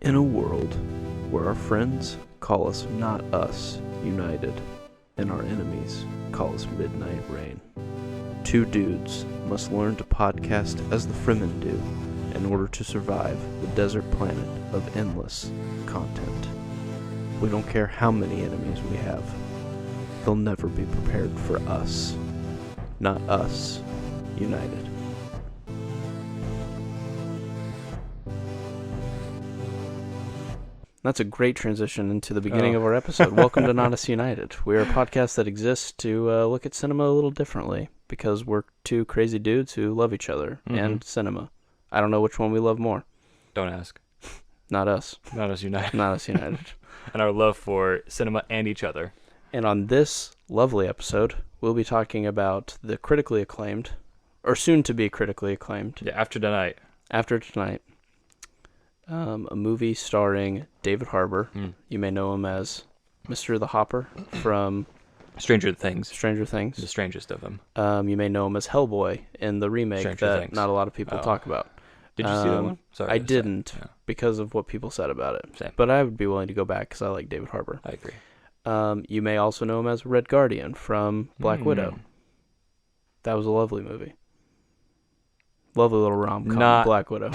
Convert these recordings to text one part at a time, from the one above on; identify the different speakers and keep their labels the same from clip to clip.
Speaker 1: In a world where our friends call us Not Us United and our enemies call us Midnight Rain, two dudes must learn to podcast as the Fremen do in order to survive the desert planet of endless content. We don't care how many enemies we have. They'll never be prepared for us. Not Us United. That's a great transition into the beginning of our episode. Welcome to Not Us United. We're a podcast that exists to look at cinema a little differently because we're two crazy dudes who love each other and cinema. I don't know which one we love more.
Speaker 2: Don't ask.
Speaker 1: Not us.
Speaker 2: Not Us United.
Speaker 1: Not Us United.
Speaker 2: And our love for cinema and each other.
Speaker 1: And on this lovely episode, we'll be talking about the critically acclaimed, or soon to be critically acclaimed.
Speaker 2: Yeah, After Tonight.
Speaker 1: After Tonight. A movie starring David Harbour. You may know him as Mr. the Hopper from
Speaker 2: Stranger Things.
Speaker 1: Stranger Things.
Speaker 2: The strangest of them.
Speaker 1: You may know him as Hellboy in the remake
Speaker 2: Stranger
Speaker 1: that
Speaker 2: Things.
Speaker 1: not a lot of people talk about.
Speaker 2: Did you see that one? Sorry.
Speaker 1: I didn't
Speaker 2: Yeah.
Speaker 1: because of what people said about it.
Speaker 2: Same.
Speaker 1: But I would be willing to go back because I like David Harbour.
Speaker 2: I agree.
Speaker 1: You may also know him as Red Guardian from Black Widow. That was a lovely movie. Lovely little rom-com, Black Widow.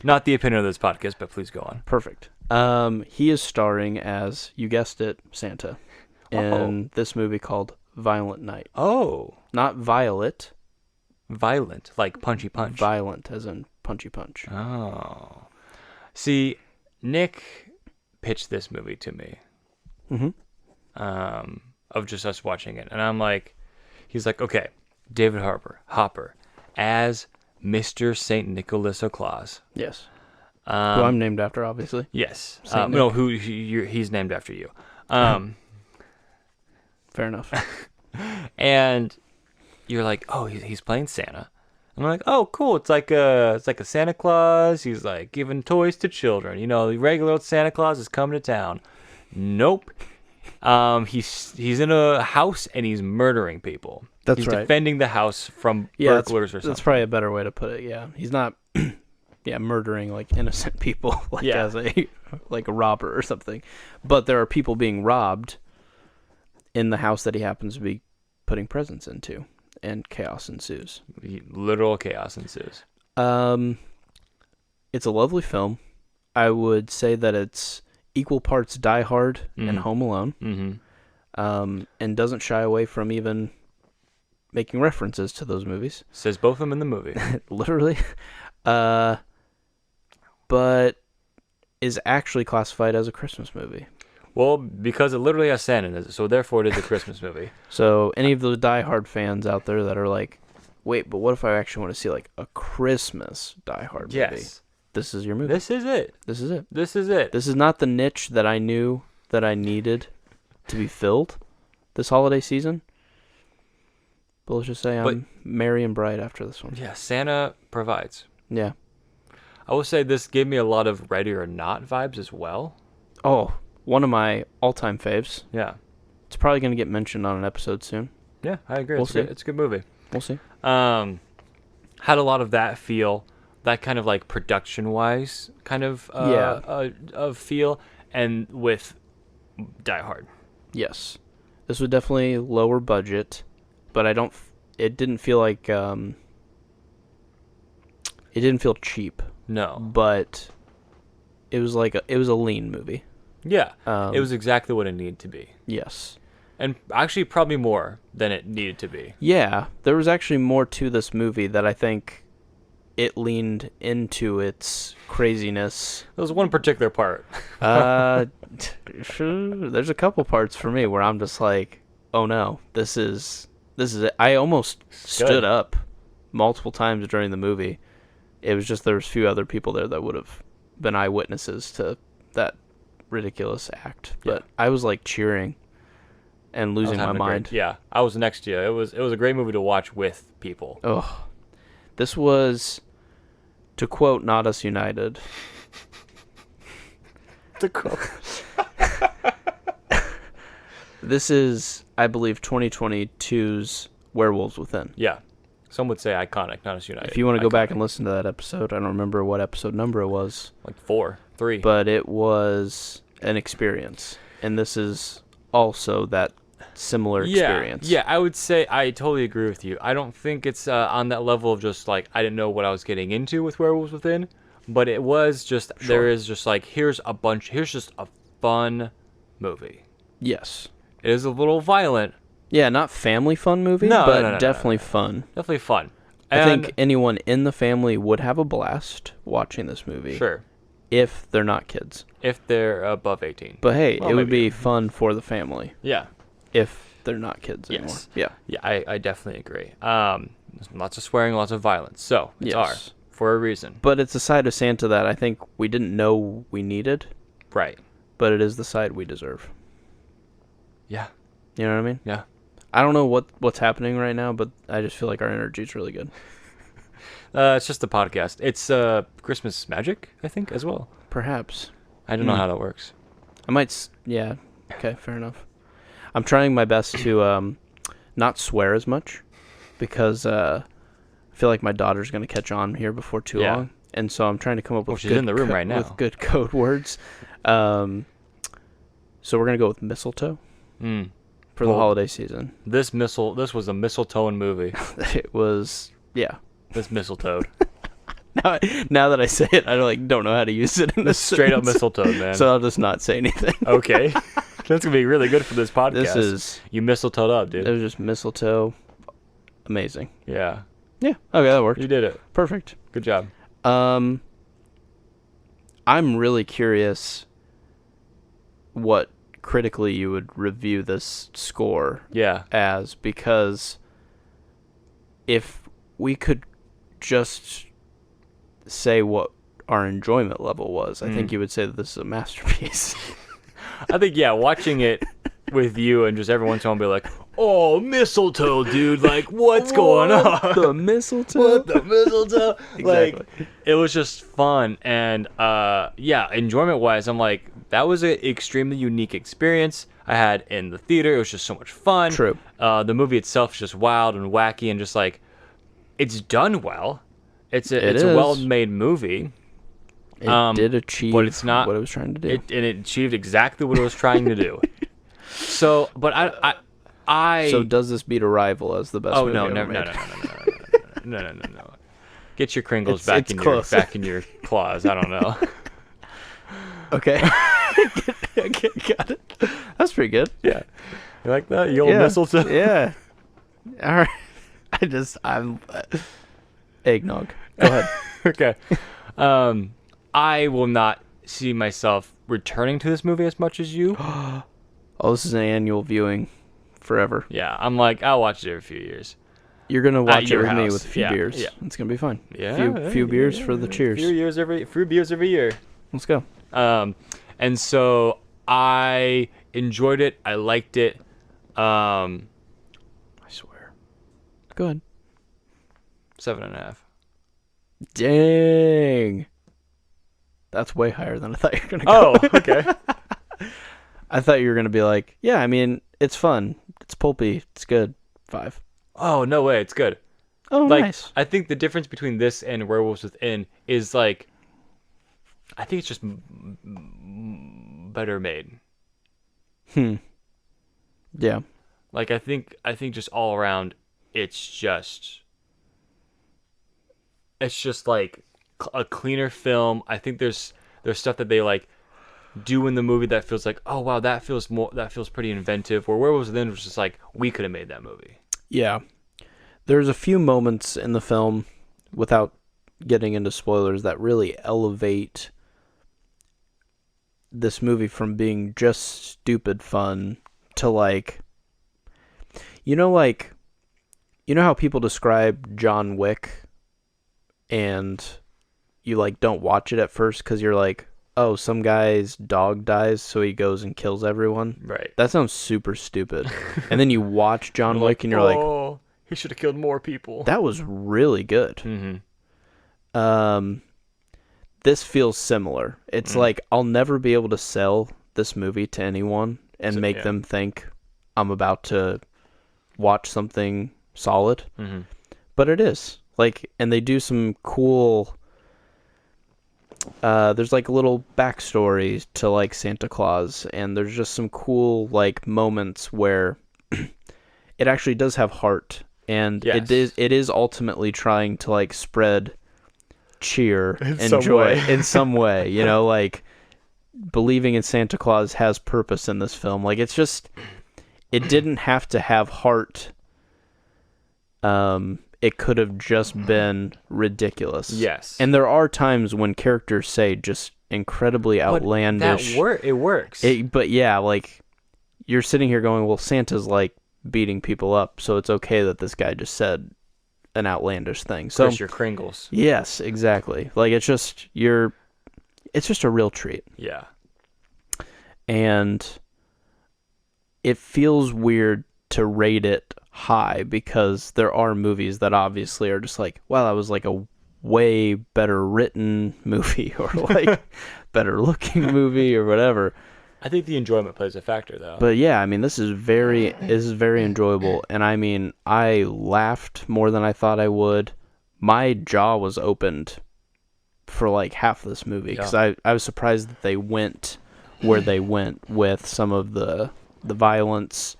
Speaker 2: Not the opinion of this podcast, but please go on.
Speaker 1: Perfect. He is starring as, you guessed it, Santa, in this movie called Violent Night.
Speaker 2: Oh.
Speaker 1: Not Violet.
Speaker 2: Violent, like punchy punch.
Speaker 1: Violent, as in punchy punch.
Speaker 2: Oh. See, Nick pitched this movie to me. Of just us watching it. And I'm like, he's like, okay, David Hopper, as Mr. St. Nicholas O'Claus.
Speaker 1: Yes. Who I'm named after, obviously.
Speaker 2: Yes.
Speaker 1: Saint
Speaker 2: No, he's named after you.
Speaker 1: Fair enough.
Speaker 2: And you're like, oh, he's playing Santa. I'm like, oh, cool. It's like a Santa Claus. He's like giving toys to children. You know, the regular old Santa Claus is coming to town. Nope. He's in a house and he's murdering people.
Speaker 1: That's
Speaker 2: he's
Speaker 1: right.
Speaker 2: defending the house from burglars or something.
Speaker 1: That's probably a better way to put it. Yeah, he's not. Murdering like innocent people, as a robber or something. But there are people being robbed in the house that he happens to be putting presents into, and chaos ensues.
Speaker 2: Literal chaos ensues.
Speaker 1: It's a lovely film. I would say that it's equal parts Die Hard and Home Alone, and doesn't shy away from even making references to those movies.
Speaker 2: Says both of them in the movie.
Speaker 1: Literally. But is actually classified as a Christmas movie.
Speaker 2: Well, because it literally has Santa in it, so therefore it is a Christmas movie.
Speaker 1: So any of those Die Hard fans out there that are like, wait, but what if I actually want to see like a Christmas Die Hard movie?
Speaker 2: Yes.
Speaker 1: This is your movie.
Speaker 2: This is it.
Speaker 1: This is it.
Speaker 2: This is it.
Speaker 1: This is not the niche that I knew that I needed to be filled this holiday season. But let's just say I'm merry and bright after this one.
Speaker 2: Yeah, Santa provides.
Speaker 1: Yeah.
Speaker 2: I will say this gave me a lot of Ready or Not vibes as well.
Speaker 1: Oh, one of my all-time faves.
Speaker 2: Yeah.
Speaker 1: It's probably going to get mentioned on an episode soon.
Speaker 2: Yeah, I agree.
Speaker 1: We'll see.
Speaker 2: It's a good movie.
Speaker 1: We'll see.
Speaker 2: Had a lot of that feel, that kind of like production-wise kind of of feel, and with Die Hard.
Speaker 1: Yes. This was definitely lower budget, but it didn't feel like, it didn't feel cheap.
Speaker 2: No.
Speaker 1: But it was it was a lean movie.
Speaker 2: Yeah. It was exactly what it needed to be.
Speaker 1: Yes.
Speaker 2: And actually probably more than it needed to be.
Speaker 1: Yeah. There was actually more to this movie that I think it leaned into its craziness.
Speaker 2: There was one particular part.
Speaker 1: There's a couple parts for me where I'm just like, oh no, this is it. I almost stood up multiple times during the movie. It was just there was a few other people there that would have been eyewitnesses to that ridiculous act. But I was like cheering and losing my mind.
Speaker 2: I was next to you. It was a great movie to watch with people.
Speaker 1: Oh, this was, to quote Not Us United.
Speaker 2: To quote.
Speaker 1: This is, I believe, 2022's Werewolves Within.
Speaker 2: Yeah. Some would say iconic, Not Us United.
Speaker 1: If you want to go back and listen to that episode, I don't remember what episode number it was.
Speaker 2: Like 4. 3.
Speaker 1: but it was an experience, and this is also that similar experience.
Speaker 2: Yeah, I would say I totally agree with you. I don't think it's on that level of just like I didn't know what I was getting into with Werewolves Within, but it was just there is just like here's just a fun movie.
Speaker 1: Yes.
Speaker 2: It is a little violent.
Speaker 1: Yeah, not family fun movie,
Speaker 2: No,
Speaker 1: but
Speaker 2: no,
Speaker 1: definitely fun.
Speaker 2: Definitely fun.
Speaker 1: I think anyone in the family would have a blast watching this movie.
Speaker 2: Sure.
Speaker 1: If they're not kids.
Speaker 2: If they're above 18.
Speaker 1: But hey,
Speaker 2: Well,
Speaker 1: it would
Speaker 2: maybe.
Speaker 1: be fun for the family
Speaker 2: Yeah.
Speaker 1: if they're not kids anymore.
Speaker 2: Yes.
Speaker 1: Yeah.
Speaker 2: Yeah, I definitely agree. Lots of swearing, lots of violence. So, it's R
Speaker 1: Yes.
Speaker 2: for a reason.
Speaker 1: But it's a side of Santa that I think we didn't know we needed,
Speaker 2: Right.
Speaker 1: but it is the side we deserve.
Speaker 2: Yeah.
Speaker 1: You know what I mean?
Speaker 2: Yeah.
Speaker 1: I don't know what's happening right now, but I just feel like our energy is really good.
Speaker 2: It's just the podcast. It's Christmas magic, I think, as well.
Speaker 1: Perhaps.
Speaker 2: I don't know how that works.
Speaker 1: I might. Yeah. Okay. Fair enough. I'm trying my best to not swear as much because I feel like my daughter's gonna catch on here before too
Speaker 2: Yeah.
Speaker 1: long, and so I'm trying to come up with
Speaker 2: she's in the room right now.
Speaker 1: with good code words. So we're gonna go with mistletoe for the
Speaker 2: Well,
Speaker 1: holiday season.
Speaker 2: This was a mistletoe movie.
Speaker 1: It was
Speaker 2: This mistletoe.
Speaker 1: Now that I say it, I don't know how to use it in
Speaker 2: This straight up
Speaker 1: sentence.
Speaker 2: mistletoe, man.
Speaker 1: So I'll just not say anything.
Speaker 2: Okay. That's gonna be really good for this podcast. You mistletoed up, dude.
Speaker 1: It was just mistletoe. Amazing.
Speaker 2: Yeah.
Speaker 1: Yeah. Okay, that worked.
Speaker 2: You did it.
Speaker 1: Perfect.
Speaker 2: Good job.
Speaker 1: I'm really curious what critically you would review this score
Speaker 2: Yeah.
Speaker 1: as, because if we could just say what our enjoyment level was, I think you would say that this is a masterpiece.
Speaker 2: I think, yeah, watching it with you and just every once in a while be like, oh, mistletoe, dude. Like, what's going on?
Speaker 1: The mistletoe?
Speaker 2: What the mistletoe?
Speaker 1: Exactly.
Speaker 2: Like, it was just fun. And, yeah, enjoyment-wise, I'm like, that was an extremely unique experience I had in the theater. It was just so much fun.
Speaker 1: True.
Speaker 2: The movie itself is just wild and wacky and just, like, it's done well. It's a
Speaker 1: is.
Speaker 2: well-made movie.
Speaker 1: It did achieve
Speaker 2: but it's not
Speaker 1: what it was trying to do.
Speaker 2: And it achieved exactly what it was trying to do. So, but I
Speaker 1: So does this beat Arrival as the best
Speaker 2: oh
Speaker 1: movie
Speaker 2: no,
Speaker 1: ever
Speaker 2: no,
Speaker 1: made?
Speaker 2: no, no, no, no, no, no, no. Get your Kringles
Speaker 1: It's close.
Speaker 2: back in your claws. I don't know.
Speaker 1: Okay. Okay, got it. That's pretty good.
Speaker 2: Yeah, you like that? You old mistletoe.
Speaker 1: Yeah. All right. I'm eggnog. Go ahead.
Speaker 2: Okay. I will not see myself returning to this movie as much as you.
Speaker 1: Oh, this is an annual viewing forever.
Speaker 2: Yeah, I'm like, I'll watch it every few years.
Speaker 1: You're going to watch it
Speaker 2: your
Speaker 1: with me
Speaker 2: house.
Speaker 1: with a few
Speaker 2: Yeah,
Speaker 1: beers.
Speaker 2: yeah.
Speaker 1: It's going to be fun.
Speaker 2: Yeah,
Speaker 1: Few beers for the cheers.
Speaker 2: Few beers every year.
Speaker 1: Let's go.
Speaker 2: And so I enjoyed it. I liked it.
Speaker 1: I swear. Go ahead.
Speaker 2: 7.5.
Speaker 1: Dang. That's way higher than I thought you were going to go.
Speaker 2: Oh, okay.
Speaker 1: I thought you were going to be like, yeah, I mean, it's fun. It's pulpy. It's good. 5.
Speaker 2: Oh, no way. It's good.
Speaker 1: Oh,
Speaker 2: Like,
Speaker 1: nice.
Speaker 2: I think the difference between this and Werewolves Within is like, I think it's just better made.
Speaker 1: Yeah.
Speaker 2: Like, I think just all around, it's just like a cleaner film. I think there's stuff that they like do in the movie that feels like, oh wow, that feels pretty inventive. Where Werewolves Within was just like, we could have made that movie.
Speaker 1: Yeah. There's a few moments in the film, without getting into spoilers, that really elevate this movie from being just stupid fun to like how people describe John Wick and you like don't watch it at first because you're like, oh, some guy's dog dies, so he goes and kills everyone.
Speaker 2: Right.
Speaker 1: That sounds super stupid. And then you watch John
Speaker 2: You're
Speaker 1: Wick
Speaker 2: like,
Speaker 1: and you're like,
Speaker 2: oh, he should have killed more people.
Speaker 1: that was really good.
Speaker 2: Mm-hmm.
Speaker 1: This feels similar. It's like I'll never be able to sell this movie to anyone and make them think I'm about to watch something solid.
Speaker 2: Mm-hmm.
Speaker 1: But it is. Like, and they do some cool there's like a little backstory to like Santa Claus, and there's just some cool like moments where it actually does have heart, and
Speaker 2: Yes.
Speaker 1: it is ultimately trying to like spread cheer
Speaker 2: In
Speaker 1: and
Speaker 2: some
Speaker 1: joy
Speaker 2: way.
Speaker 1: in some way, you know, like believing in Santa Claus has purpose in this film. Like it's just, it didn't have to have heart. It could have just been ridiculous.
Speaker 2: Yes.
Speaker 1: And there are times when characters say just incredibly
Speaker 2: But
Speaker 1: outlandish.
Speaker 2: it works.
Speaker 1: But yeah, like you're sitting here going, well, Santa's like beating people up, so it's okay that this guy just said an outlandish thing. So
Speaker 2: Chris, your Kringles.
Speaker 1: yes, exactly. Like it's just a real treat.
Speaker 2: Yeah.
Speaker 1: And it feels weird to rate it high because there are movies that obviously are just like, wow, that was like a way better written movie or like better looking movie or whatever.
Speaker 2: I think the enjoyment plays a factor, though.
Speaker 1: But yeah, I mean, this is very enjoyable, and I mean, I laughed more than I thought I would. My jaw was opened for like half this movie because I was surprised that they went where they went with some of the violence,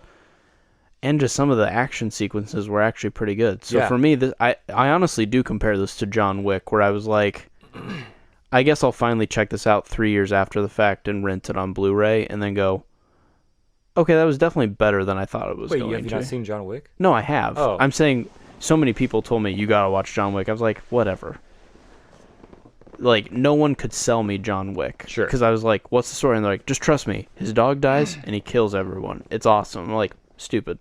Speaker 1: and just some of the action sequences were actually pretty good. So for me, I honestly do compare this to John Wick, where I was like, I guess I'll finally check this out 3 years after the fact and rent it on Blu-ray, and then go, okay, that was definitely better than I thought it was
Speaker 2: Wait,
Speaker 1: going
Speaker 2: have you
Speaker 1: to.
Speaker 2: not seen John Wick?
Speaker 1: No, I have.
Speaker 2: Oh.
Speaker 1: I'm saying so many people told me, you gotta watch John Wick. I was like, whatever. Like, no one could sell me John Wick.
Speaker 2: Sure.
Speaker 1: Because I was like, what's the story? And they're like, just trust me. His dog dies, and he kills everyone. It's awesome. I'm like, stupid.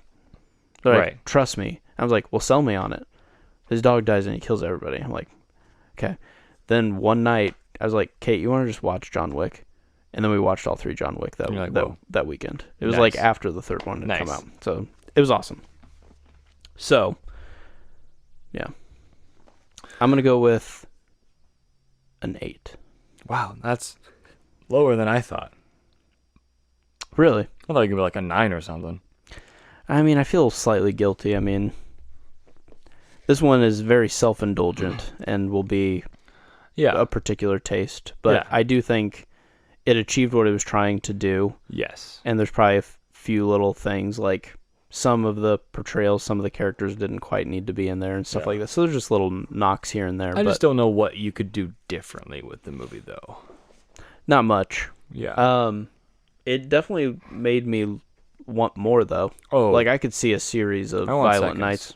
Speaker 1: They're like,
Speaker 2: Right.
Speaker 1: trust me. I was like, well, sell me on it. His dog dies, and he kills everybody. I'm like, okay. Then one night, I was like, Kate, you want to just watch John Wick? And then we watched all 3 John Wick
Speaker 2: You're like, whoa.
Speaker 1: that weekend. It was
Speaker 2: Nice.
Speaker 1: like after the 3rd one had come
Speaker 2: Nice.
Speaker 1: out. So it was awesome. So, yeah. I'm going to go with an 8.
Speaker 2: Wow, that's lower than I thought.
Speaker 1: Really?
Speaker 2: I thought you could be like a 9 or something.
Speaker 1: I mean, I feel slightly guilty. I mean, this one is very self-indulgent and will be
Speaker 2: Yeah.
Speaker 1: a particular taste. But
Speaker 2: Yeah.
Speaker 1: I do think it achieved what it was trying to do.
Speaker 2: Yes.
Speaker 1: And there's probably a few little things like some of the portrayals, some of the characters didn't quite need to be in there and stuff like that. So there's just little knocks here and there.
Speaker 2: I
Speaker 1: but
Speaker 2: just don't know what you could do differently with the movie, though.
Speaker 1: not much.
Speaker 2: Yeah.
Speaker 1: It definitely made me want more, though.
Speaker 2: Oh.
Speaker 1: Like, I could see a series of
Speaker 2: I want
Speaker 1: Violent
Speaker 2: seconds.
Speaker 1: Nights.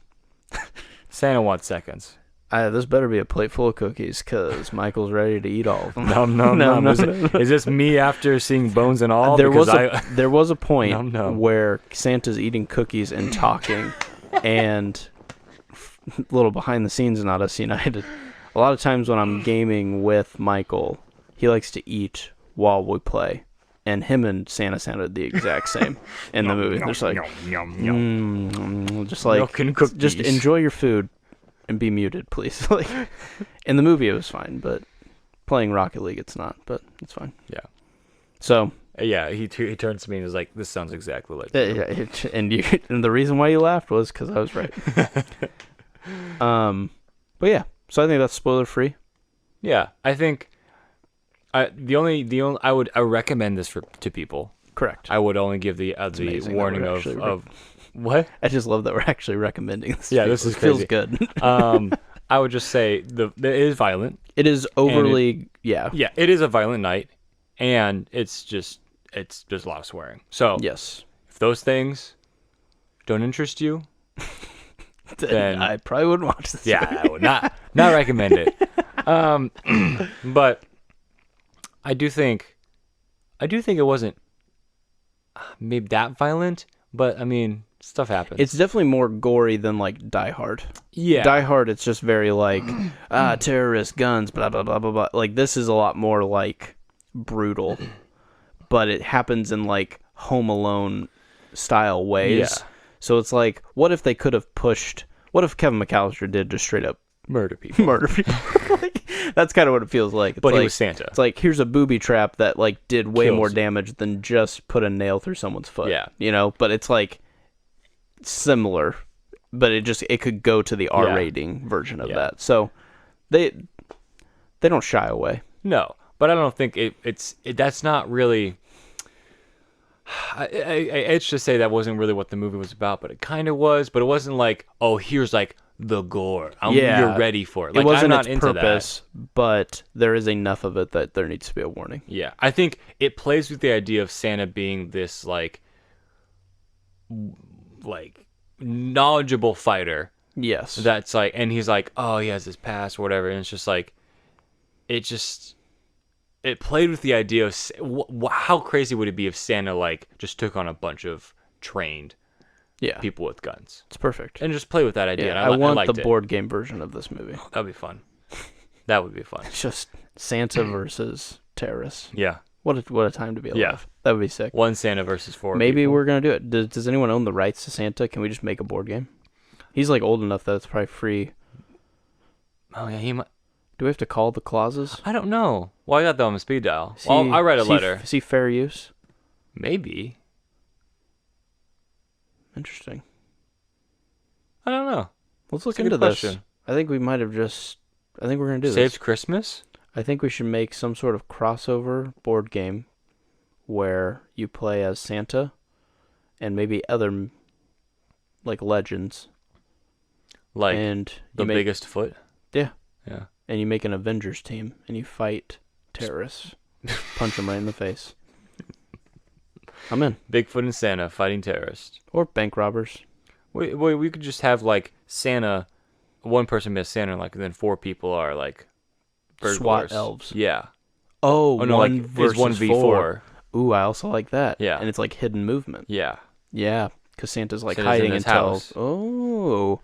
Speaker 2: Santa wants seconds.
Speaker 1: This better be a plate full of cookies, because Michael's ready to eat all of them.
Speaker 2: No. Is this me after seeing Bones and all?
Speaker 1: There was
Speaker 2: Because
Speaker 1: there was a point
Speaker 2: Num num.
Speaker 1: where Santa's eating cookies and talking, and a little behind the scenes, not us United. A lot of times when I'm gaming with Michael, he likes to eat while we play, and him and Santa sounded the exact same in the movie. They're just like, just like,
Speaker 2: Milk and cookies.
Speaker 1: just enjoy your food and be muted, please. Like, in the movie it was fine, but playing Rocket League it's not. But it's fine.
Speaker 2: Yeah.
Speaker 1: So.
Speaker 2: Yeah, he turns to me and is like, "This sounds exactly like." You."
Speaker 1: And the reason why you laughed was because I was right. But yeah, so I think that's spoiler free.
Speaker 2: Yeah, I think. I would recommend this to people.
Speaker 1: Correct.
Speaker 2: I would only give the
Speaker 1: amazing that
Speaker 2: warning
Speaker 1: we're
Speaker 2: of
Speaker 1: actually
Speaker 2: what?
Speaker 1: I just love that we're actually recommending this.
Speaker 2: Yeah,
Speaker 1: to
Speaker 2: this
Speaker 1: people.
Speaker 2: is
Speaker 1: It feels
Speaker 2: crazy.
Speaker 1: good.
Speaker 2: I would just say it is violent.
Speaker 1: It is overly, yeah.
Speaker 2: Yeah, it is a violent night, and it's just there's a lot of swearing. So
Speaker 1: Yes.
Speaker 2: if those things don't interest you, then
Speaker 1: I probably wouldn't watch this.
Speaker 2: yeah, I would not recommend it. But I do think it wasn't maybe that violent, but I mean, stuff happens.
Speaker 1: It's definitely more gory than like Die Hard.
Speaker 2: yeah,
Speaker 1: Die Hard, it's just very like, terrorists, guns, blah, blah, blah, blah, blah. Like, this is a lot more like brutal, but it happens in like Home Alone style ways.
Speaker 2: Yeah.
Speaker 1: So it's like, what if Kevin McAllister did just straight up
Speaker 2: murder people.
Speaker 1: murder people? Like, that's kind of what it feels like. It's
Speaker 2: But
Speaker 1: like,
Speaker 2: he was Santa.
Speaker 1: It's like, here's a booby trap that like did way
Speaker 2: Kills
Speaker 1: more
Speaker 2: you.
Speaker 1: damage than just put a nail through someone's foot.
Speaker 2: Yeah.
Speaker 1: You know, but it's like similar, but it could go to the R
Speaker 2: Yeah.
Speaker 1: rating version of
Speaker 2: Yeah.
Speaker 1: that. So they don't shy away.
Speaker 2: No, but I don't think that's not really. It's just say that wasn't really what the movie was about, but it kind of was. But it wasn't like, oh, here's like the gore. You're ready for it. Like,
Speaker 1: it wasn't
Speaker 2: I'm not
Speaker 1: its
Speaker 2: into
Speaker 1: purpose, but there is enough of it that there needs to be a warning.
Speaker 2: Yeah, I think it plays with the idea of Santa being this like knowledgeable fighter.
Speaker 1: Yes.
Speaker 2: That's like, and he's like, oh, he has his past or whatever, and it's just like, it played with the idea of how crazy would it be if Santa like just took on a bunch of trained people with guns.
Speaker 1: It's perfect.
Speaker 2: And just play with that idea.
Speaker 1: Yeah,
Speaker 2: And
Speaker 1: I want
Speaker 2: liked
Speaker 1: the
Speaker 2: it.
Speaker 1: board game version of this movie.
Speaker 2: That'd be fun. That would be fun.
Speaker 1: It's just Santa versus terrorists.
Speaker 2: Yeah.
Speaker 1: What a time to be alive.
Speaker 2: Yeah.
Speaker 1: That would be sick.
Speaker 2: One Santa versus 4
Speaker 1: Maybe
Speaker 2: people.
Speaker 1: we're going to do it. Does anyone own the rights to Santa? Can we just make a board game? He's like old enough that it's probably free.
Speaker 2: Oh, yeah, he might.
Speaker 1: Do we have to call the clauses?
Speaker 2: I don't know. Well, I got that on the speed dial. Well, I read a letter.
Speaker 1: Is he fair use?
Speaker 2: Maybe.
Speaker 1: Interesting.
Speaker 2: I don't know.
Speaker 1: Let's look
Speaker 2: That's a good
Speaker 1: into this.
Speaker 2: question.
Speaker 1: I think we might have just... I think we're going to do
Speaker 2: Saved
Speaker 1: this.
Speaker 2: Christmas?
Speaker 1: I think we should make some sort of crossover board game where you play as Santa and maybe other like legends.
Speaker 2: Like
Speaker 1: and
Speaker 2: the biggest foot?
Speaker 1: Yeah.
Speaker 2: Yeah.
Speaker 1: And you make an Avengers team and you fight terrorists. Punch them right in the face. I'm in.
Speaker 2: Bigfoot and Santa fighting terrorists.
Speaker 1: Or bank robbers.
Speaker 2: We could just have like Santa, one person be a Santa, like then 4 people are like burglars.
Speaker 1: SWAT elves.
Speaker 2: Yeah.
Speaker 1: Oh,
Speaker 2: no,
Speaker 1: one
Speaker 2: like
Speaker 1: versus
Speaker 2: it's 1v4.
Speaker 1: Ooh, I also like that.
Speaker 2: Yeah.
Speaker 1: And it's like hidden movement.
Speaker 2: Yeah.
Speaker 1: Yeah, because Santa's like
Speaker 2: Santa's in
Speaker 1: hiding
Speaker 2: his
Speaker 1: until...
Speaker 2: house.
Speaker 1: Oh.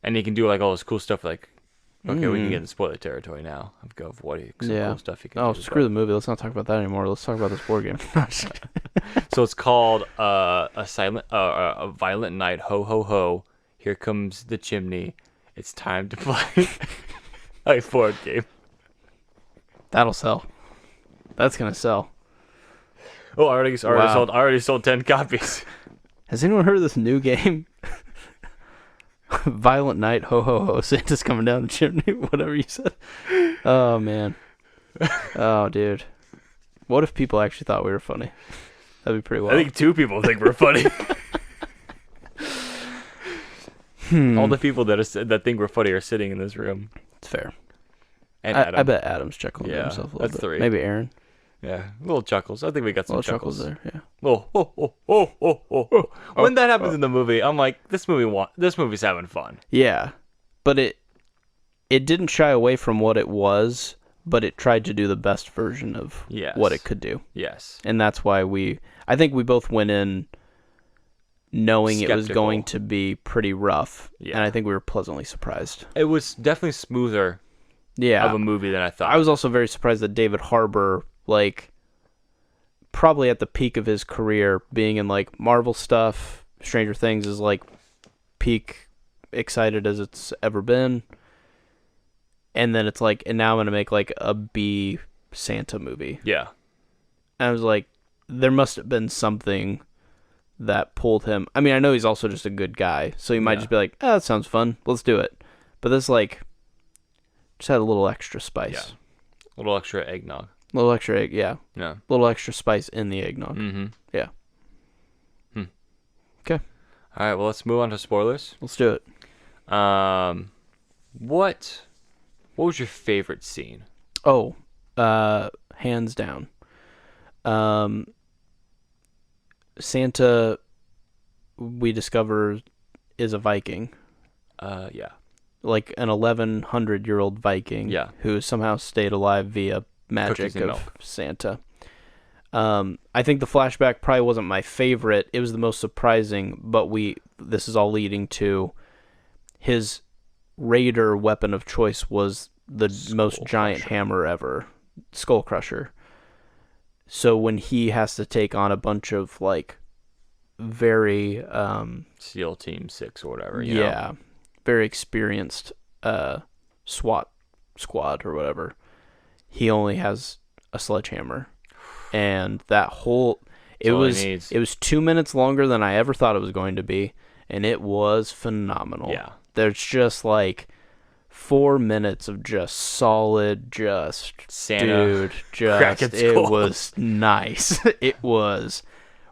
Speaker 2: And he can do like all this cool stuff. Like, okay, we can
Speaker 1: Mm.
Speaker 2: get in spoiler territory now. Of what some
Speaker 1: Yeah.
Speaker 2: cool stuff he can
Speaker 1: Oh,
Speaker 2: do.
Speaker 1: screw the movie. Let's not talk about that anymore. Let's talk about this board game.
Speaker 2: So it's called a violent night. Ho ho ho! Here comes the chimney. It's time to play a board game.
Speaker 1: That'll sell. That's gonna sell.
Speaker 2: Oh, I already
Speaker 1: Wow.
Speaker 2: sold. I already sold 10 copies.
Speaker 1: Has anyone heard of this new game? Violent Night, ho ho ho, Santa's coming down the chimney, whatever you said. Oh, man. Oh, dude. What if people actually thought we were funny? That'd be pretty wild.
Speaker 2: I think 2 people think we're funny. All the people that think we're funny are sitting in this room.
Speaker 1: It's fair.
Speaker 2: And
Speaker 1: I
Speaker 2: Adam.
Speaker 1: bet Adam's chuckling to
Speaker 2: Yeah,
Speaker 1: himself a little
Speaker 2: that's
Speaker 1: bit.
Speaker 2: 3.
Speaker 1: Maybe Aaron.
Speaker 2: Yeah, little chuckles. I think we got some
Speaker 1: Little chuckles
Speaker 2: chuckles.
Speaker 1: there, yeah.
Speaker 2: Oh. When that happens in the movie, I'm like, this movie's having fun.
Speaker 1: Yeah. But it didn't shy away from what it was, but it tried to do the best version of
Speaker 2: Yes.
Speaker 1: what it could do.
Speaker 2: Yes.
Speaker 1: And that's why I think we both went in knowing it was
Speaker 2: Skeptical.
Speaker 1: going to be pretty rough.
Speaker 2: Yeah.
Speaker 1: And I think we were pleasantly surprised.
Speaker 2: It was definitely smoother
Speaker 1: Yeah.
Speaker 2: of a movie than I thought.
Speaker 1: I was also very surprised that David Harbour, like, probably at the peak of his career, being in, like, Marvel stuff, Stranger Things is, like, peak excited as it's ever been. And then it's like, and now I'm going to make, like, a B Santa movie.
Speaker 2: Yeah.
Speaker 1: And I was like, there must have been something that pulled him. I mean, I know he's also just a good guy, so he might
Speaker 2: Yeah.
Speaker 1: just be like, oh, that sounds fun. Let's do it. But this, like, just had a little extra spice.
Speaker 2: Yeah. A little extra eggnog.
Speaker 1: A little extra egg, yeah.
Speaker 2: Yeah.
Speaker 1: A little extra spice in the eggnog.
Speaker 2: Mm-hmm.
Speaker 1: Yeah.
Speaker 2: All right, well, let's move on to spoilers.
Speaker 1: Let's do it.
Speaker 2: What was your favorite scene?
Speaker 1: Oh, hands down. Santa, we discover, is a Viking.
Speaker 2: Yeah.
Speaker 1: Like an 1,100-year-old Viking.
Speaker 2: Yeah.
Speaker 1: Who somehow stayed alive via magic
Speaker 2: Cookies and
Speaker 1: of
Speaker 2: milk.
Speaker 1: Santa. I think the flashback probably wasn't my favorite. It was the most surprising, but this is all leading to his raider weapon of choice was the most giant hammer ever, Skull Crusher. So when he has to take on a bunch of like very
Speaker 2: SEAL Team 6 or whatever, you know?
Speaker 1: very experienced SWAT squad or whatever, he only has a sledgehammer. And that whole it
Speaker 2: all he
Speaker 1: was
Speaker 2: needs.
Speaker 1: it was 2 minutes longer than I ever thought it was going to be, and it was phenomenal.
Speaker 2: Yeah.
Speaker 1: There's just like 4 minutes of just solid, just
Speaker 2: Santa
Speaker 1: dude,
Speaker 2: cracking
Speaker 1: just it
Speaker 2: skulls.
Speaker 1: was nice. It was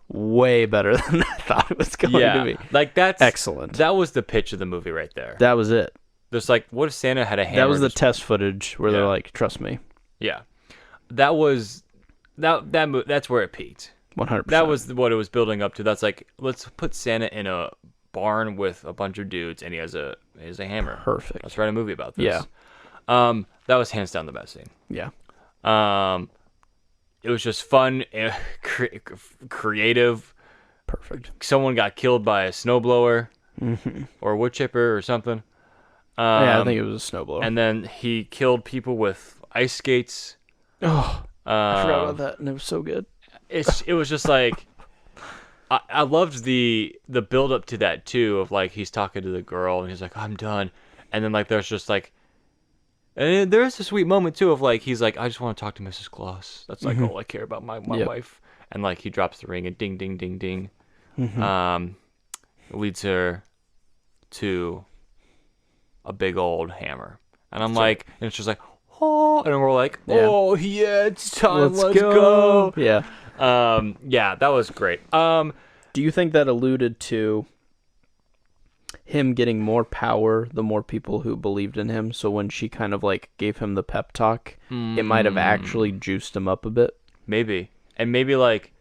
Speaker 1: way better than I thought it was going to be.
Speaker 2: Like that's
Speaker 1: Excellent.
Speaker 2: That was the pitch of the movie right there.
Speaker 1: That was it.
Speaker 2: There's like, what if Santa had a hammer?
Speaker 1: That was the
Speaker 2: just-
Speaker 1: test footage where they're
Speaker 2: Yeah.
Speaker 1: like, "Trust me,
Speaker 2: Yeah, that was that's where it peaked.
Speaker 1: 100%."
Speaker 2: That was what it was building up to. That's like, let's put Santa in a barn with a bunch of dudes, and he has a hammer.
Speaker 1: perfect.
Speaker 2: Let's write a movie about this.
Speaker 1: Yeah.
Speaker 2: That was hands down the best scene.
Speaker 1: Yeah.
Speaker 2: It was just fun, creative.
Speaker 1: Perfect.
Speaker 2: Someone got killed by a snowblower or a wood chipper or something.
Speaker 1: Yeah, I think it was a snowblower.
Speaker 2: And then he killed people with ice skates.
Speaker 1: Oh, I forgot
Speaker 2: Um,
Speaker 1: about that, and it was so good.
Speaker 2: It was just like I loved the build up to that too, of like he's talking to the girl and he's like, I'm done, and then like there's just like, and there's a sweet moment too of like he's like, I just want to talk to Mrs. Claus. That's like all I care about, my
Speaker 1: Yep.
Speaker 2: wife. And like he drops the ring and ding ding ding ding,
Speaker 1: Mm-hmm.
Speaker 2: leads her to a big old hammer, and I'm like, and it's just like, oh, and we're like,
Speaker 1: Yeah.
Speaker 2: oh yeah, it's time, let's go.
Speaker 1: Yeah.
Speaker 2: Yeah, that was great.
Speaker 1: Do you think that alluded to him getting more power the more people who believed in him? So when she kind of like gave him the pep talk, it might have actually juiced him up a bit.
Speaker 2: Maybe. And maybe like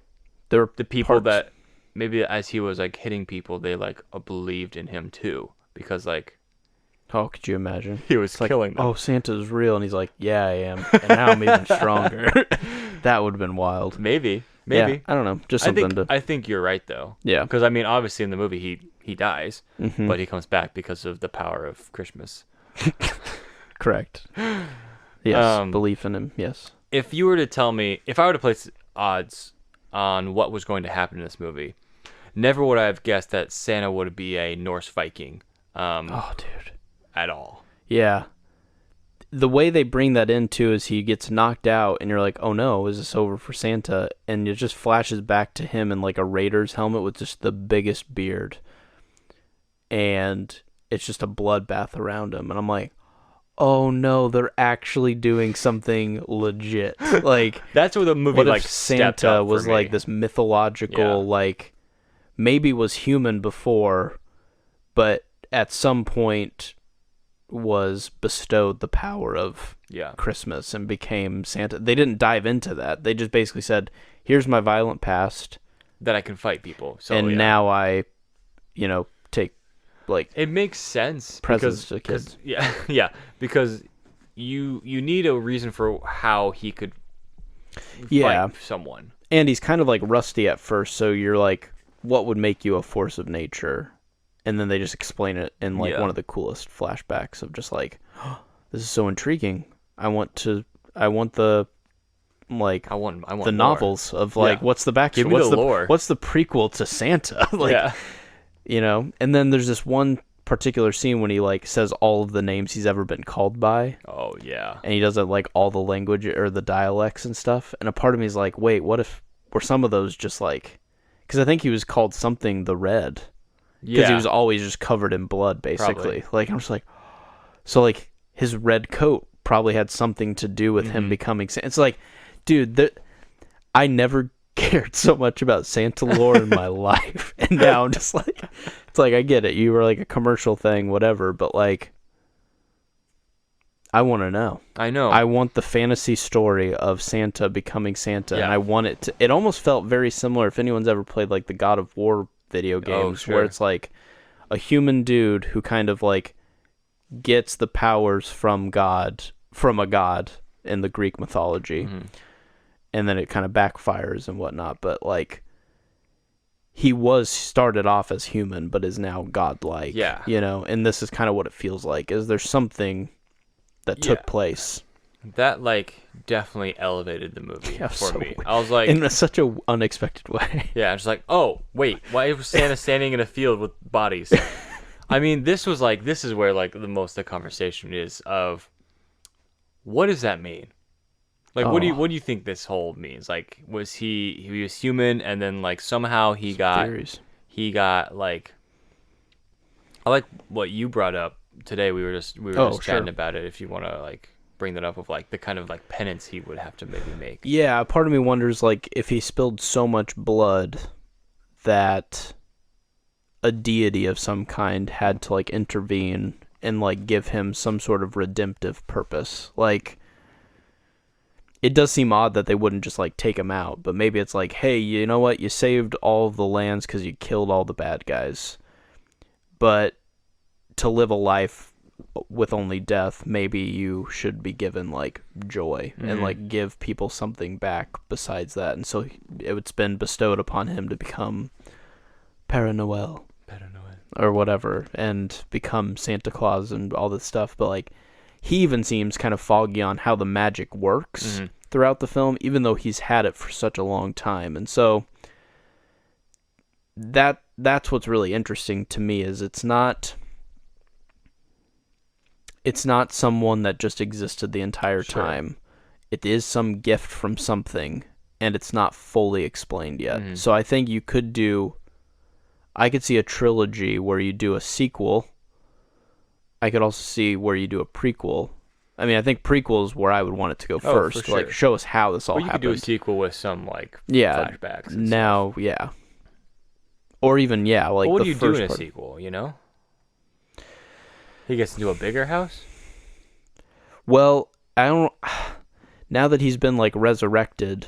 Speaker 1: There were
Speaker 2: the people
Speaker 1: parts-
Speaker 2: that maybe as he was like hitting people, they like believed in him too, because like
Speaker 1: Oh, could you imagine?
Speaker 2: he was
Speaker 1: It's like,
Speaker 2: killing them.
Speaker 1: oh, Santa's real, and he's like, yeah, I am, and now I'm even stronger. That would have been wild.
Speaker 2: Maybe.
Speaker 1: Yeah, I don't know, just something
Speaker 2: I think you're right though.
Speaker 1: Yeah.
Speaker 2: Because I mean, obviously in the movie he dies,
Speaker 1: Mhm.
Speaker 2: but he comes back because of the power of Christmas.
Speaker 1: Correct. Yes,
Speaker 2: Um,
Speaker 1: belief in him. Yes.
Speaker 2: If you were to tell me, if I were to place odds on what was going to happen in this movie, never would I have guessed that Santa would be a Norse Viking
Speaker 1: Oh, dude.
Speaker 2: at all.
Speaker 1: Yeah. The way they bring that in too is he gets knocked out, and you're like, "Oh no, is this over for Santa?" And it just flashes back to him in like a Raiders helmet with just the biggest beard, and it's just a bloodbath around him. And I'm like, "Oh no, they're actually doing something legit." Like,
Speaker 2: That's where the movie
Speaker 1: what
Speaker 2: like
Speaker 1: if
Speaker 2: stepped
Speaker 1: Santa
Speaker 2: up for
Speaker 1: was
Speaker 2: me.
Speaker 1: like this mythological,
Speaker 2: Yeah.
Speaker 1: like maybe was human before, but at some point was bestowed the power of
Speaker 2: Yeah.
Speaker 1: Christmas and became Santa. They didn't dive into that. They just basically said, "Here's my violent past,
Speaker 2: That I can fight people. So
Speaker 1: and
Speaker 2: yeah.
Speaker 1: now I, take like
Speaker 2: It makes sense
Speaker 1: Presents to
Speaker 2: because
Speaker 1: kids.
Speaker 2: yeah, yeah, because you need a reason for how he could
Speaker 1: Yeah.
Speaker 2: fight someone.
Speaker 1: and he's kind of like rusty at first, so you're like, what would make you a force of nature?" And then they just explain it in like
Speaker 2: Yeah.
Speaker 1: one of the coolest flashbacks of just like, this is so intriguing. I want the like
Speaker 2: I want
Speaker 1: the
Speaker 2: more.
Speaker 1: novels of like
Speaker 2: Yeah.
Speaker 1: what's the backstory,
Speaker 2: Give me
Speaker 1: what's
Speaker 2: the
Speaker 1: the
Speaker 2: lore.
Speaker 1: what's the prequel to Santa? Like,
Speaker 2: Yeah.
Speaker 1: and then there's this one particular scene when he like says all of the names he's ever been called by,
Speaker 2: Oh yeah.
Speaker 1: and he does it like all the language or the dialects and stuff. And a part of me is like, wait, what if were some of those just like, because I think he was called something the Red, because
Speaker 2: Yeah.
Speaker 1: he was always just covered in blood, basically. Like, I'm just like, so like his red coat probably had something to do with him becoming Santa. It's like, dude, I never cared so much about Santa lore in my life, and now I'm just like, it's like, I get it, you were like a commercial thing, whatever, but like, I want to know.
Speaker 2: I know.
Speaker 1: I want the fantasy story of Santa becoming Santa, and
Speaker 2: Yeah.
Speaker 1: I want it to. It almost felt very similar if anyone's ever played like the God of War video games,
Speaker 2: sure.
Speaker 1: where it's like a human dude who kind of like gets the powers from a god in the Greek mythology,
Speaker 2: Mhm.
Speaker 1: and then it kind of backfires and whatnot. But like, he was started off as human, but is now godlike.
Speaker 2: Yeah.
Speaker 1: And this is kind of what it feels like. Is there something that took
Speaker 2: Yeah.
Speaker 1: place?
Speaker 2: That like definitely elevated the movie
Speaker 1: Yeah,
Speaker 2: for
Speaker 1: so
Speaker 2: me.
Speaker 1: weird.
Speaker 2: I was like,
Speaker 1: In such a unexpected way.
Speaker 2: yeah, I'm just like, oh wait, why was Santa standing in a field with bodies? I mean, this is where like the most of the conversation is of what does that mean? Like, what do
Speaker 1: Oh.
Speaker 2: you think this whole means? Like, was he was human and then like somehow he got
Speaker 1: Theories.
Speaker 2: like, I like what you brought up today we were just
Speaker 1: Oh,
Speaker 2: chatting
Speaker 1: sure.
Speaker 2: about it. If you want to like bring that up of like the kind of like penance he would have to maybe make.
Speaker 1: Yeah, part of me wonders like if he spilled so much blood that a deity of some kind had to like intervene and like give him some sort of redemptive purpose. Like it does seem odd that they wouldn't just like take him out, but maybe it's like, hey, you know what? You saved all of the lands because you killed all the bad guys, but to live a life with only death, maybe you should be given like joy and like give people something back besides that. And so it's been bestowed upon him to become Père Noël or whatever and become Santa Claus and all this stuff. But like he even seems kind of foggy on how the magic works throughout the film, even though he's had it for such a long time. And so that's what's really interesting to me is it's not someone that just existed the entire time. It is some gift from something, and it's not fully explained yet. So I think I could see a trilogy where you do a sequel. I could also see where you do a prequel. I mean, I think prequel is where I would want it to go first.
Speaker 2: For sure.
Speaker 1: Like, show us how this all
Speaker 2: you
Speaker 1: happened.
Speaker 2: could do a sequel with some like
Speaker 1: Yeah,
Speaker 2: flashbacks. And
Speaker 1: now,
Speaker 2: stuff.
Speaker 1: yeah. Or even, yeah, like
Speaker 2: Well, what
Speaker 1: the
Speaker 2: do you do
Speaker 1: first
Speaker 2: in a
Speaker 1: part.
Speaker 2: sequel, you know? He gets into a bigger house?
Speaker 1: Well, I don't... Now that he's been, like, resurrected,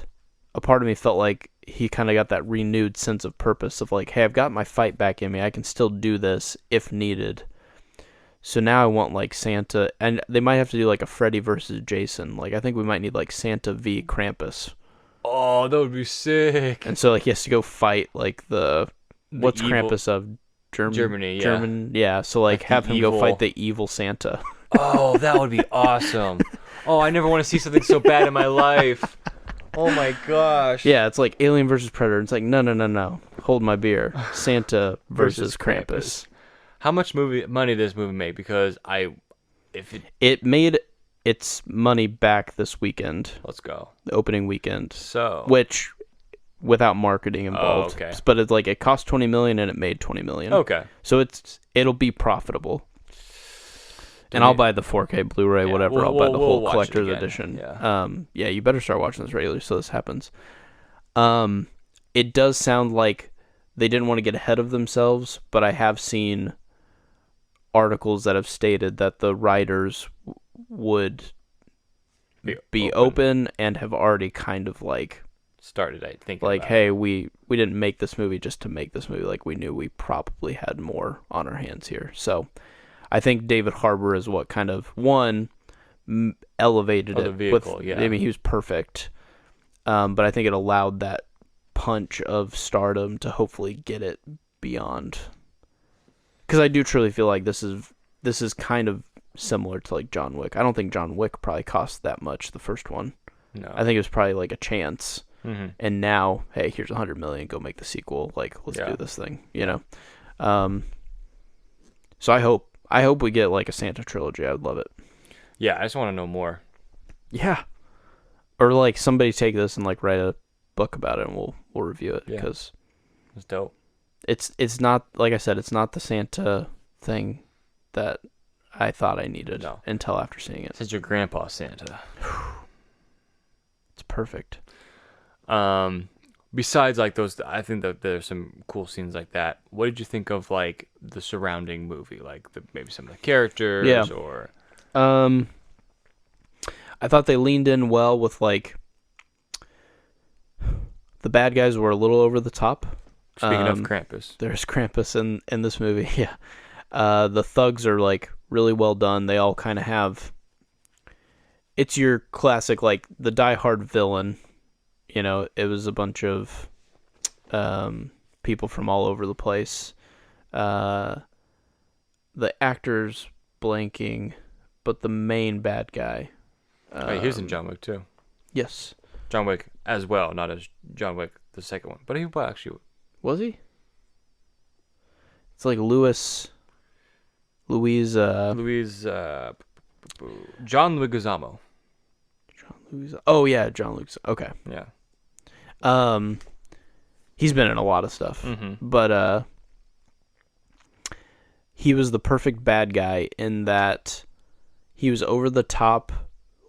Speaker 1: a part of me felt like he kind of got that renewed sense of purpose of, like, hey, I've got my fight back in me. I can still do this if needed. So now I want, like, Santa... And they might have to do, like, a Freddy versus Jason. Like, I think we might need, like, Santa v. Krampus.
Speaker 2: Oh, that would be sick.
Speaker 1: And so, like, he has to go fight, like, what's
Speaker 2: evil-
Speaker 1: Krampus of?
Speaker 2: Germany, yeah.
Speaker 1: German, yeah. So, like
Speaker 2: Like
Speaker 1: have
Speaker 2: the
Speaker 1: him go
Speaker 2: evil-
Speaker 1: fight the evil Santa.
Speaker 2: Oh, that would be awesome. Oh, I never want to see something so bad in my life. Oh my gosh.
Speaker 1: Yeah, it's like Alien versus Predator. It's like, no. Hold my beer. Santa versus Krampus.
Speaker 2: How much money did this movie make? Because
Speaker 1: It made its money back this weekend,
Speaker 2: let's go.
Speaker 1: the opening weekend,
Speaker 2: So
Speaker 1: which without marketing involved.
Speaker 2: okay.
Speaker 1: But it's like it cost $20 million and it made $20 million.
Speaker 2: okay.
Speaker 1: So it'll be profitable. And I'll buy the 4K Blu-ray,
Speaker 2: Yeah,
Speaker 1: whatever. I'll buy the
Speaker 2: we'll
Speaker 1: whole
Speaker 2: watch it
Speaker 1: collector's
Speaker 2: again.
Speaker 1: edition.
Speaker 2: Yeah.
Speaker 1: Yeah, you better start watching this regularly so this happens. It does sound like they didn't want to get ahead of themselves, but I have seen articles that have stated that the writers would be open and have already kind of like
Speaker 2: started. I think
Speaker 1: like, hey, we didn't make this movie just to make this movie. Like we knew we probably had more on our hands here. So I think David Harbour is what kind of elevated
Speaker 2: the
Speaker 1: it.
Speaker 2: vehicle, yeah.
Speaker 1: I mean, he was perfect, but I think it allowed that punch of stardom to hopefully get it beyond. Because I do truly feel like this is kind of similar to like John Wick. I don't think John Wick probably cost that much, the first one.
Speaker 2: No.
Speaker 1: I think it was probably like a chance.
Speaker 2: Mm-hmm.
Speaker 1: And now, hey, here's $100 million. Go make the sequel. Like, let's do this thing. You know. So I hope we get like a Santa trilogy. I would love it.
Speaker 2: Yeah, I just want to know more.
Speaker 1: Yeah. Or like somebody take this and like write a book about it, and we'll review it
Speaker 2: Yeah.
Speaker 1: because
Speaker 2: It's dope.
Speaker 1: it's not, like I said, it's not the Santa thing that I thought I needed until after seeing it.
Speaker 2: Since your grandpa Santa.
Speaker 1: It's perfect.
Speaker 2: Besides like those, I think that there's some cool scenes like that. What did you think of like the surrounding movie, like maybe some of the characters or?
Speaker 1: I thought they leaned in well with like the bad guys were a little over the top.
Speaker 2: Speaking of Krampus,
Speaker 1: there's Krampus in this movie. Yeah, the thugs are like really well done. They all kind of have. It's your classic like the die-hard villain. You know, it was a bunch of people from all over the place. The actor's blanking, but the main bad guy.
Speaker 2: he was in John Wick too.
Speaker 1: Yes.
Speaker 2: John Wick as well, not as John Wick the second one, but he actually
Speaker 1: Was he? It's like Louise.
Speaker 2: John Leguizamo.
Speaker 1: Oh yeah, John Luke. Okay.
Speaker 2: Yeah.
Speaker 1: He's been in a lot of stuff,
Speaker 2: Mm-hmm.
Speaker 1: but he was the perfect bad guy in that he was over the top,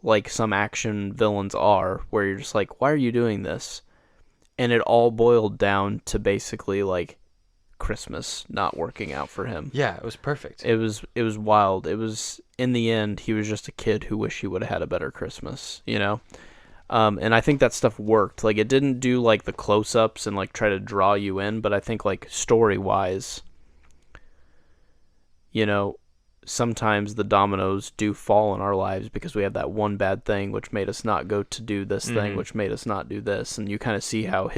Speaker 1: like some action villains are, where you're just like, why are you doing this? And it all boiled down to basically like Christmas not working out for him.
Speaker 2: Yeah, it was perfect.
Speaker 1: It was wild. It was, in the end, he was just a kid who wished he would have had a better Christmas, you know? And I think that stuff worked. Like, it didn't do like the close-ups and like try to draw you in, but I think like story-wise, you know, sometimes the dominoes do fall in our lives because we have that one bad thing which made us not go to do this thing, which made us not do this. And you kind of see how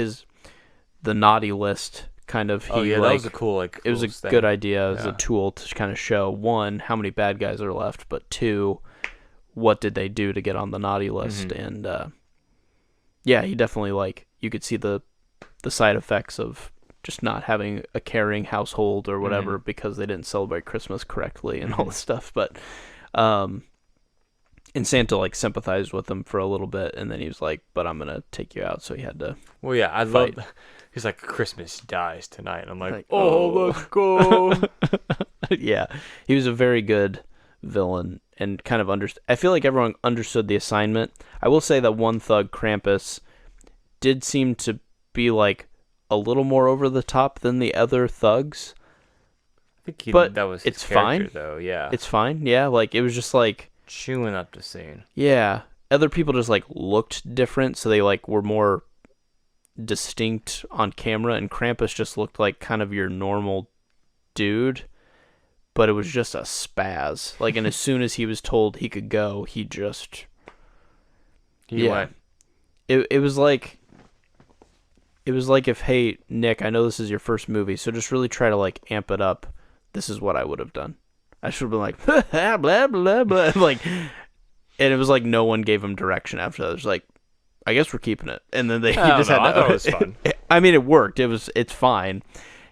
Speaker 1: the naughty list kind of,
Speaker 2: that was a cool, like,
Speaker 1: it was a
Speaker 2: thing.
Speaker 1: good idea as a tool to kind of show, one, how many bad guys are left, but two, what did they do to get on the naughty list. And yeah, he definitely, like, you could see the side effects of just not having a caring household or whatever because they didn't celebrate Christmas correctly and all this stuff. But and Santa like sympathized with him for a little bit, and then he was like, but I'm gonna take you out. So he had to
Speaker 2: I
Speaker 1: fight.
Speaker 2: love, he's like, Christmas dies tonight, and I'm like,
Speaker 1: oh.
Speaker 2: let's go.
Speaker 1: Yeah, he was a very good villain and kind of I feel like everyone understood the assignment. I will say that one thug, Krampus, did seem to be like a little more over the top than the other thugs.
Speaker 2: I think
Speaker 1: but
Speaker 2: that was his
Speaker 1: it's
Speaker 2: character,
Speaker 1: fine
Speaker 2: though. Yeah,
Speaker 1: it's fine. Yeah, like it was just like
Speaker 2: chewing up the scene.
Speaker 1: Yeah, other people just like looked different, so they like were more distinct on camera, and Krampus just looked like kind of your normal dude, but it was just a spaz. Like, and as soon as he was told he could go, he went. It was like if, hey, Nick, I know this is your first movie, so just really try to like amp it up. This is what I would have done. I should have been like, blah, blah, blah. Like, and it was like no one gave him direction after that. It was like, I guess we're keeping it. And then
Speaker 2: I thought it was fun.
Speaker 1: I mean, it worked. It's fine.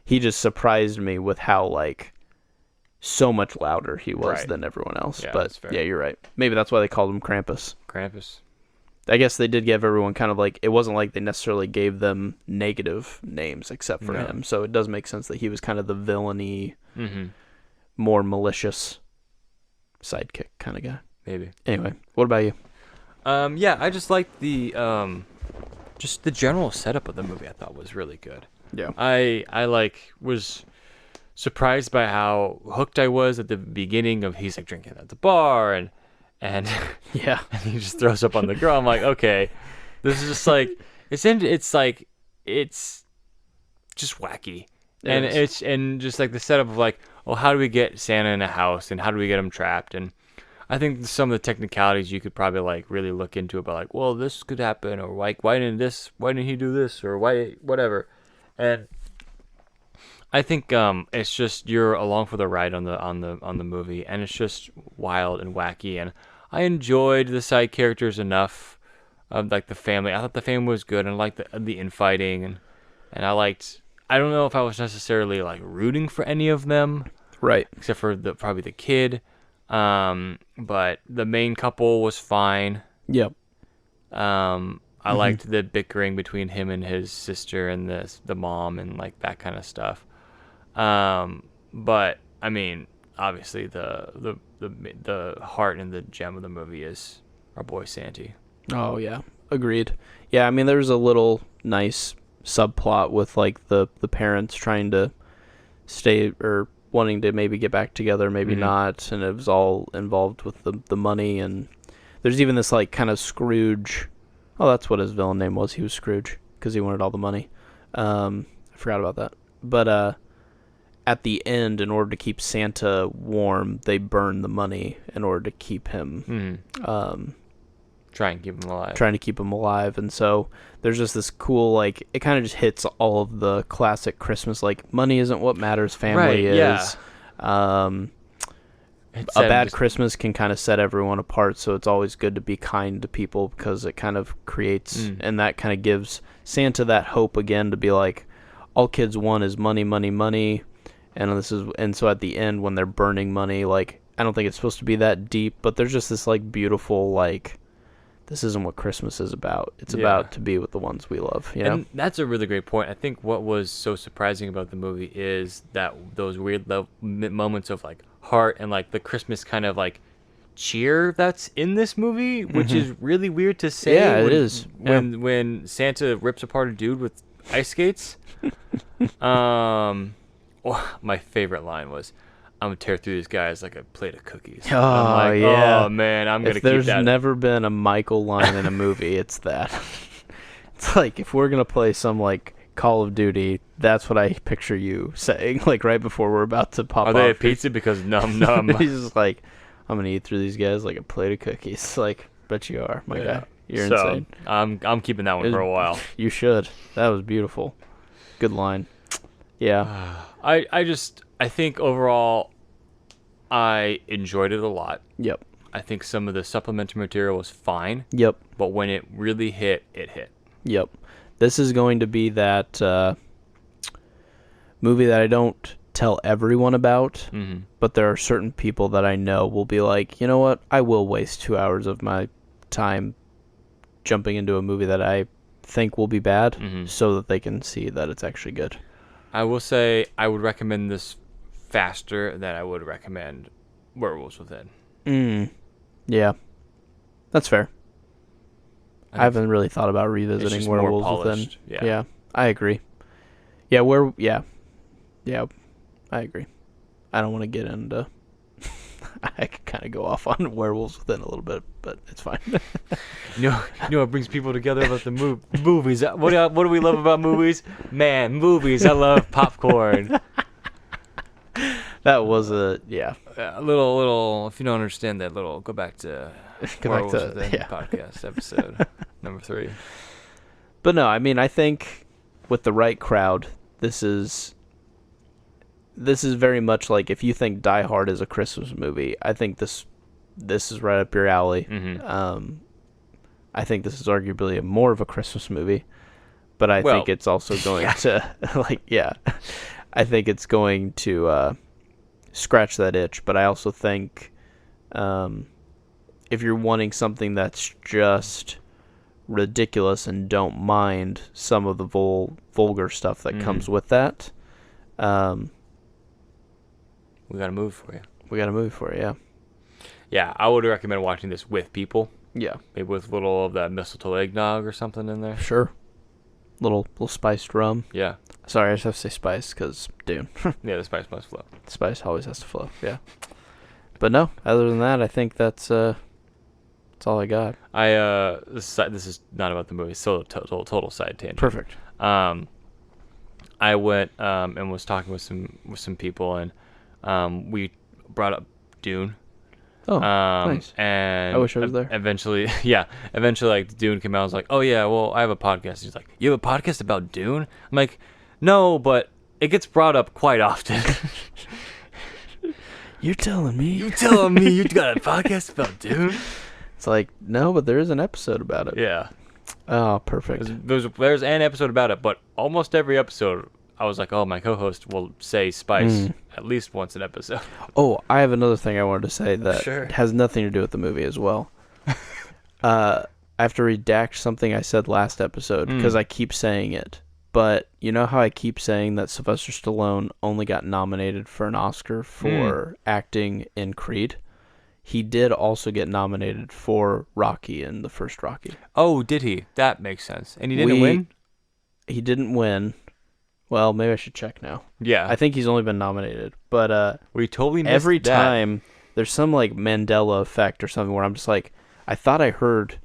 Speaker 1: He just surprised me with how like so much louder he was than everyone else.
Speaker 2: Yeah,
Speaker 1: but
Speaker 2: that's fair.
Speaker 1: yeah, you're right. Maybe that's why they called him Krampus.
Speaker 2: Krampus.
Speaker 1: I guess they did give everyone kind of like, it wasn't like they necessarily gave them negative names except for him. So it does make sense that he was kind of the villainy, more malicious sidekick kind of guy.
Speaker 2: Maybe.
Speaker 1: Anyway, what about you?
Speaker 2: Yeah, I just liked the just the general setup of the movie. I thought was really good.
Speaker 1: Yeah.
Speaker 2: I like was surprised by how hooked I was at the beginning of he's like drinking at the bar and
Speaker 1: yeah,
Speaker 2: and he just throws up on the girl. I'm like, okay, this is just like it's just wacky. And just like the setup of like, well, how do we get Santa in a house and how do we get him trapped? And I think some of the technicalities you could probably like really look into about like, well, this could happen, or like, why didn't he do this, or why, whatever. And I think it's just you're along for the ride on the movie, and it's just wild and wacky. And I enjoyed the side characters enough, like the family. I thought the family was good, and I liked the infighting, and I liked. I don't know if I was necessarily like rooting for any of them,
Speaker 1: right?
Speaker 2: Except for probably the kid. But the main couple was fine.
Speaker 1: Yep.
Speaker 2: I liked the bickering between him and his sister and the mom and like that kind of stuff. But I mean, obviously the heart and the gem of the movie is our boy Santy.
Speaker 1: Oh yeah, agreed. Yeah, I mean, there's a little nice subplot with like the parents trying to stay or wanting to maybe get back together, maybe not, and it was all involved with the money. And there's even this like kind of Scrooge. Oh, that's what his villain name was. He was Scrooge because he wanted all the money. I forgot about that. But at the end, in order to keep Santa warm, they burn the money in order to keep him
Speaker 2: trying to keep him alive. And so there's just this cool, like, it kind of just hits all of the classic Christmas, like, money isn't what matters, family is. Yeah.
Speaker 1: A bad Christmas can kind of set everyone apart, so it's always good to be kind to people because it kind of creates, and that kind of gives Santa that hope again to be like, all kids want is money, money, money. And so at the end when they're burning money, like, I don't think it's supposed to be that deep, but there's just this like beautiful, like, this isn't what Christmas is about. It's
Speaker 2: Yeah.
Speaker 1: about to be with the ones we love, you know?
Speaker 2: And that's a really great point. I think what was so surprising about the movie is that those weird moments of like heart and like the Christmas kind of like cheer that's in this movie, which is really weird to say.
Speaker 1: Yeah, it is.
Speaker 2: When Santa rips apart a dude with ice skates. My favorite line was, "I'm gonna tear through these guys like a plate of cookies."
Speaker 1: Oh,
Speaker 2: I'm like,
Speaker 1: yeah.
Speaker 2: Oh man, I'm gonna
Speaker 1: If
Speaker 2: keep
Speaker 1: there's
Speaker 2: that.
Speaker 1: never been a Michael line in a movie, it's that. It's like, if we're going to play some, like, Call of Duty, that's what I picture you saying, like, right before we're about to pop
Speaker 2: Are
Speaker 1: off.
Speaker 2: they at pizza? Because num.
Speaker 1: He's just like, I'm going to eat through these guys like a plate of cookies. Like, bet you are, my guy. You're insane.
Speaker 2: I'm keeping that one for a while.
Speaker 1: You should. That was beautiful. Good line. Yeah.
Speaker 2: I think overall, I enjoyed it a lot.
Speaker 1: Yep.
Speaker 2: I think some of the supplementary material was fine,
Speaker 1: Yep.
Speaker 2: but when it really hit, it hit.
Speaker 1: Yep. This is going to be that movie that I don't tell everyone about, but there are certain people that I know will be like, you know what? I will waste 2 hours of my time jumping into a movie that I think will be bad so that they can see that it's actually good.
Speaker 2: I will say I would recommend this faster than I would recommend Werewolves Within.
Speaker 1: Yeah. That's fair. I
Speaker 2: think
Speaker 1: haven't really thought about
Speaker 2: it's
Speaker 1: revisiting
Speaker 2: just more
Speaker 1: Werewolves Within.
Speaker 2: polished.
Speaker 1: Yeah, I agree. Yeah, yeah, I agree. I don't want to get into. I could kind of go off on Werewolves Within a little bit, but it's fine.
Speaker 2: You know what brings people together about the movies? What do we love about movies? Man, movies. I love popcorn.
Speaker 1: That was a
Speaker 2: Little. If you don't understand that, go back to
Speaker 1: Go back to
Speaker 2: Within podcast episode number 3.
Speaker 1: But no, I mean, I think with the right crowd, this is very much like, if you think Die Hard is a Christmas movie, I think this is right up your alley. I think this is arguably more of a Christmas movie, but I think it's also going to I think it's going to scratch that itch. But I also think if you're wanting something that's just ridiculous and don't mind some of the vulgar stuff that comes with that,
Speaker 2: we got a movie for you.
Speaker 1: We got a movie for it, yeah.
Speaker 2: Yeah, I would recommend watching this with people.
Speaker 1: Yeah.
Speaker 2: Maybe with a little of that mistletoe eggnog or something in there.
Speaker 1: Sure. Little spiced rum.
Speaker 2: Yeah.
Speaker 1: Sorry, I just have to say spice because, dude.
Speaker 2: Yeah, the spice must flow.
Speaker 1: Spice always has to flow, yeah. But no, other than that, I think that's all I got.
Speaker 2: This is not about the movie. It's still a total side tangent.
Speaker 1: Perfect.
Speaker 2: I went and was talking with some people, and we brought up Dune.
Speaker 1: Oh, nice.
Speaker 2: And
Speaker 1: I wish I was there.
Speaker 2: Eventually, like Dune came out. I was like, oh yeah, well I have a podcast. He's like, you have a podcast about Dune? I'm like, no, but it gets brought up quite often.
Speaker 1: You're telling me?
Speaker 2: You telling me you got a podcast about Dune?
Speaker 1: It's like, no, but there is an episode about it.
Speaker 2: Yeah.
Speaker 1: Oh, perfect.
Speaker 2: There's an episode about it, but almost every episode, I was like, oh, my co-host will say spice at least once an episode.
Speaker 1: Oh, I have another thing I wanted to say that has nothing to do with the movie as well. I have to redact something I said last episode because I keep saying it. But you know how I keep saying that Sylvester Stallone only got nominated for an Oscar for acting in Creed? He did also get nominated for Rocky in the first Rocky.
Speaker 2: Oh, did he? That makes sense. And he didn't win?
Speaker 1: He didn't win. Well, maybe I should check now.
Speaker 2: Yeah.
Speaker 1: I think he's only been nominated. But
Speaker 2: we totally missed
Speaker 1: every
Speaker 2: that.
Speaker 1: time there's some like Mandela effect or something where I'm just like, I thought I heard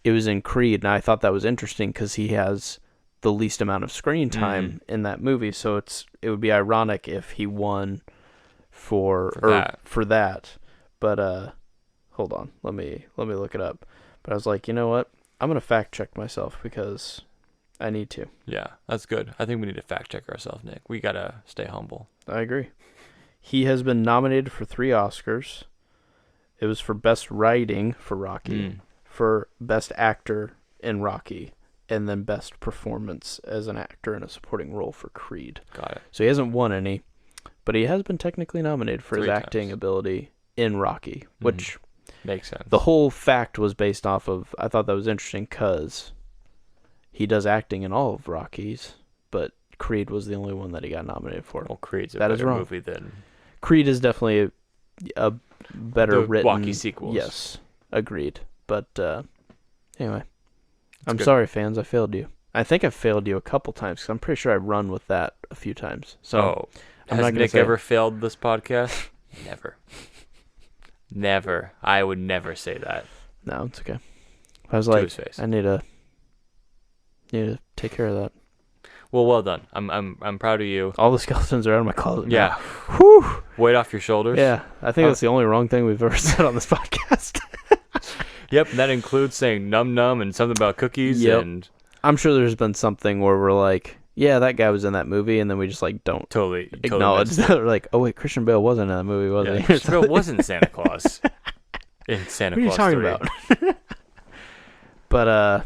Speaker 1: it was in Creed, and I thought that was interesting because he has the least amount of screen time in that movie. So it would be ironic if he won for that. But hold on, let me look it up. But I was like, you know what? I'm gonna fact check myself because I need to.
Speaker 2: Yeah, that's good. I think we need to fact check ourselves, Nick. We gotta stay humble.
Speaker 1: I agree. He has been nominated for 3 Oscars. It was for Best Writing for Rocky, for Best Actor in Rocky, and then Best Performance as an actor in a supporting role for Creed.
Speaker 2: Got it.
Speaker 1: So he hasn't won any, but he has been technically nominated for
Speaker 2: 3
Speaker 1: his acting
Speaker 2: times.
Speaker 1: ability in Rocky, which
Speaker 2: Makes sense.
Speaker 1: The whole fact was based off of, I thought that was interesting because he does acting in all of Rockies, but Creed was the only one that he got nominated for.
Speaker 2: Well, Creed's a
Speaker 1: That is
Speaker 2: better
Speaker 1: wrong.
Speaker 2: movie than
Speaker 1: Creed is definitely a better
Speaker 2: the
Speaker 1: written...
Speaker 2: Rocky sequels.
Speaker 1: Yes, agreed. But anyway, I'm
Speaker 2: good.
Speaker 1: sorry, fans. I failed you. I think I've failed you a couple times because I'm pretty sure I've run with that a few times. So I'm
Speaker 2: has
Speaker 1: not gonna
Speaker 2: Nick
Speaker 1: say-
Speaker 2: ever failed this podcast? Never. Never. I would never say that
Speaker 1: No, it's okay. I was
Speaker 2: to
Speaker 1: like,
Speaker 2: his face.
Speaker 1: I need to take care of that.
Speaker 2: Well done. I'm proud of you.
Speaker 1: All the skeletons are out of my closet now.
Speaker 2: Yeah.
Speaker 1: Whew.
Speaker 2: Weight off your shoulders.
Speaker 1: Yeah, I think that's the only wrong thing we've ever said on this podcast.
Speaker 2: Yep, and that includes saying num num and something about cookies
Speaker 1: Yep.
Speaker 2: and
Speaker 1: I'm sure there's been something where we're like, yeah, that guy was in that movie, and then we just like don't
Speaker 2: totally
Speaker 1: acknowledge
Speaker 2: missed it.
Speaker 1: that. We're like, oh wait, Christian Bale wasn't in that movie, was
Speaker 2: Yeah,
Speaker 1: he?
Speaker 2: Christian Bale wasn't Santa Claus in Santa
Speaker 1: What are you
Speaker 2: Claus
Speaker 1: talking
Speaker 2: 3.
Speaker 1: about? But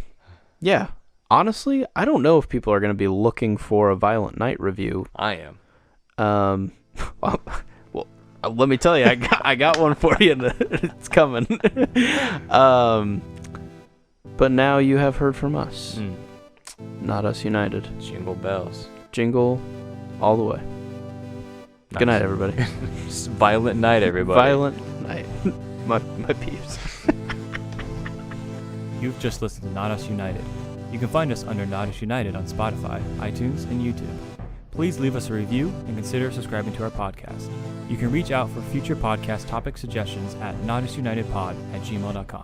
Speaker 1: yeah. Honestly, I don't know if people are going to be looking for a Violent Night review.
Speaker 2: I am.
Speaker 1: Well, let me tell you, I got one for you, and it's coming. But now you have heard from us, Not Us United.
Speaker 2: Jingle bells.
Speaker 1: Jingle all the way.
Speaker 2: Nice.
Speaker 1: Good night, everybody.
Speaker 2: Violent night, everybody.
Speaker 1: Violent Night. my peeps.
Speaker 3: You've just listened to Not Us United. You can find us under Not Us United on Spotify, iTunes, and YouTube. Please leave us a review and consider subscribing to our podcast. You can reach out for future podcast topic suggestions at notusunitedpod@gmail.com.